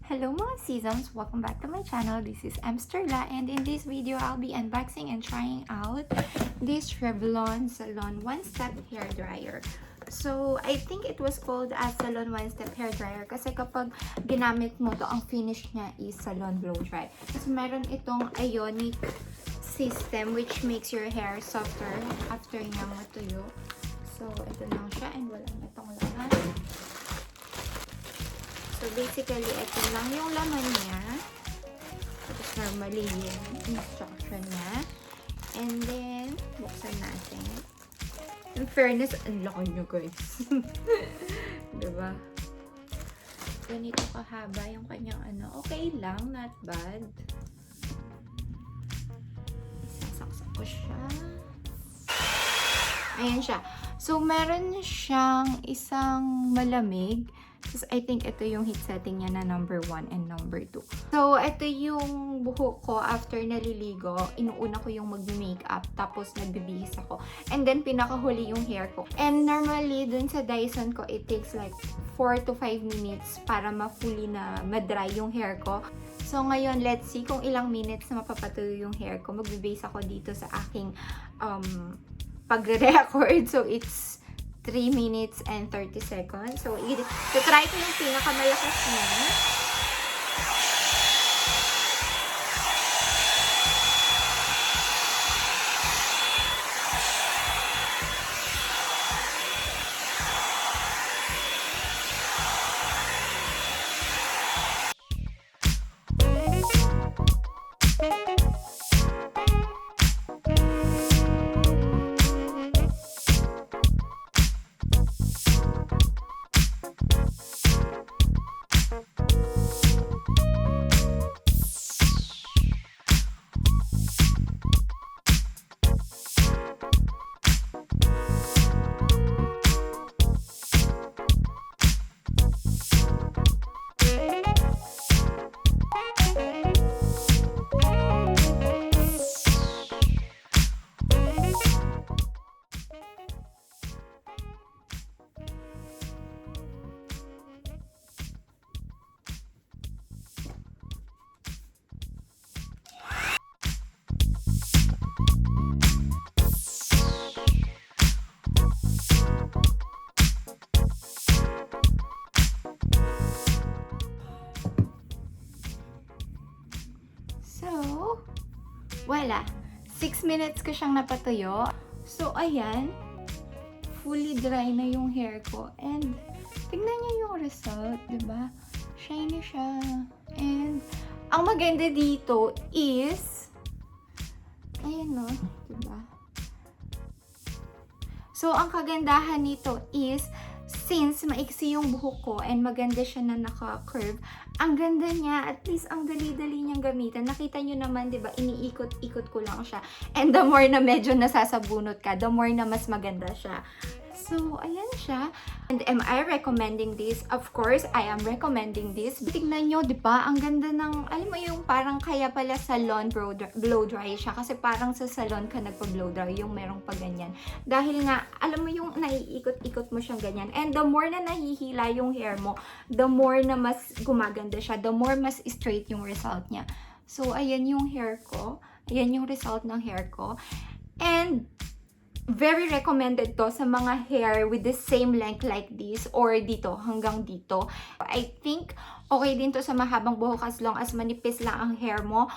Hello mga seasons! Welcome back to my channel. This is Amsterla, and in this video, I'll be unboxing and trying out this Revlon SALON One-Step Hair Dryer. So, I think it was called as SALON One-Step Hair Dryer kasi kapag ginamit mo to, ang finish niya is SALON Blow Dry. So, meron itong ionic system which makes your hair softer after niya matuyo. So, ito lang siya and wala na itong laman. So, basically, ito lang yung laman niya. Tapos, normally yung instruction niya. And then, buksan natin. In fairness, ang laki nyo, guys. Diba? Ganito kahaba yung kanyang ano. Okay lang, not bad. Isasaksak ko siya. Ayan siya. So, meron siyang isang malamig. Tapos, I think ito yung heat setting niya na number 1 and number 2. So, ito yung buhok ko after naliligo. Inuuna ko yung mag-makeup. Tapos, nagbibihis ako. And then, pinakahuli yung hair ko. And normally, dun sa Dyson ko, it takes like 4 to 5 minutes para ma-fully na ma-dry yung hair ko. So, ngayon, let's see kung ilang minutes na mapapatuyo yung hair ko. Magbe-base ako dito sa aking pagre-record. So, it's 3 minutes and 30 seconds. So, i-try ko yung pinakamalakas niya. So, wala. 6 minutes ko siyang napatuyo. So, ayan. Fully dry na yung hair ko. And, tignan niyo yung result, diba? Shiny siya. And, ang maganda dito is, ayan no, diba? So, ang kagandahan nito is, since maiksi yung buhok ko and maganda siya na naka-curve, ang ganda niya, at least ang dali-dali niyang gamitan. Nakita nyo naman, di ba, iniikot-ikot ko lang siya. And the more na medyo nasasabunot ka, the more na mas maganda siya. So, ayan siya. And am I recommending this? Of course, I am recommending this. Tignan nyo, di ba? Ang ganda ng, alam mo yung parang kaya pala salon blow dry siya. Kasi parang sa salon ka nagpa-blow dry, yung merong pa ganyan. Dahil nga, alam mo yung naiikot-ikot mo siyang ganyan. And the more na nahihila yung hair mo, the more na mas gumaganda siya. The more mas straight yung result niya. So, ayan yung hair ko. Ayan yung result ng hair ko. And, very recommended to sa mga hair with the same length like this or dito, hanggang dito. I think okay din to sa mahabang buhok as long as manipis lang ang hair mo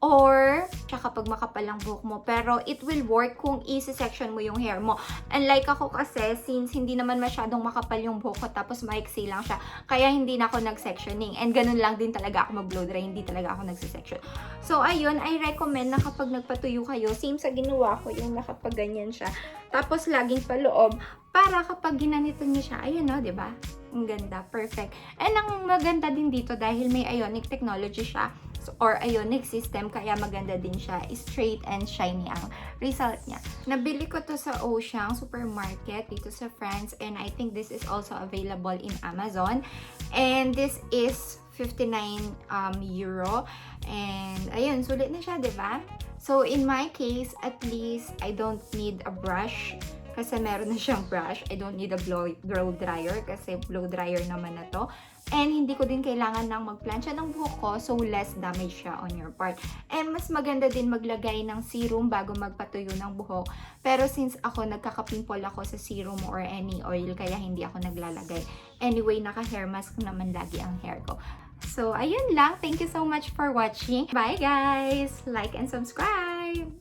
or kapag makapal ang buhok mo. Pero it will work kung isi-section mo yung hair mo. Unlike ako kasi, since hindi naman masyadong makapal yung buhok ko tapos maiksi lang siya, kaya hindi na ako nag-sectioning. And ganun lang din talaga ako mag-blow dry, hindi talaga ako nag-section. So ayun, I recommend na kapag nagpatuyo kayo, same sa ginawa ko, yung nakapaganyan siya. Tapos laging paloob, para kapag ginanito niyo siya, ayun no, diba? Ang ganda, perfect. And ang maganda din dito dahil may ionic technology siya, or ionic system, kaya maganda din siya. Straight and shiny ang result niya. Nabili ko to sa Ocean Supermarket dito sa France, and I think this is also available in Amazon. And this is 59 euro. And ayun, sulit na siya, diba? So in my case, at least I don't need a brush kasi meron na siyang brush. I don't need a blow dryer kasi blow dryer naman na to. And hindi ko din kailangan ng magplansya ng buhok ko, so less damage siya on your part. And mas maganda din maglagay ng serum bago magpatuyo ng buhok. Pero since ako nagkaka-pimple ako sa serum or any oil, kaya hindi ako naglalagay. Anyway, naka-hair mask naman lagi ang hair ko. So, ayun lang. Thank you so much for watching. Bye guys! Like and subscribe!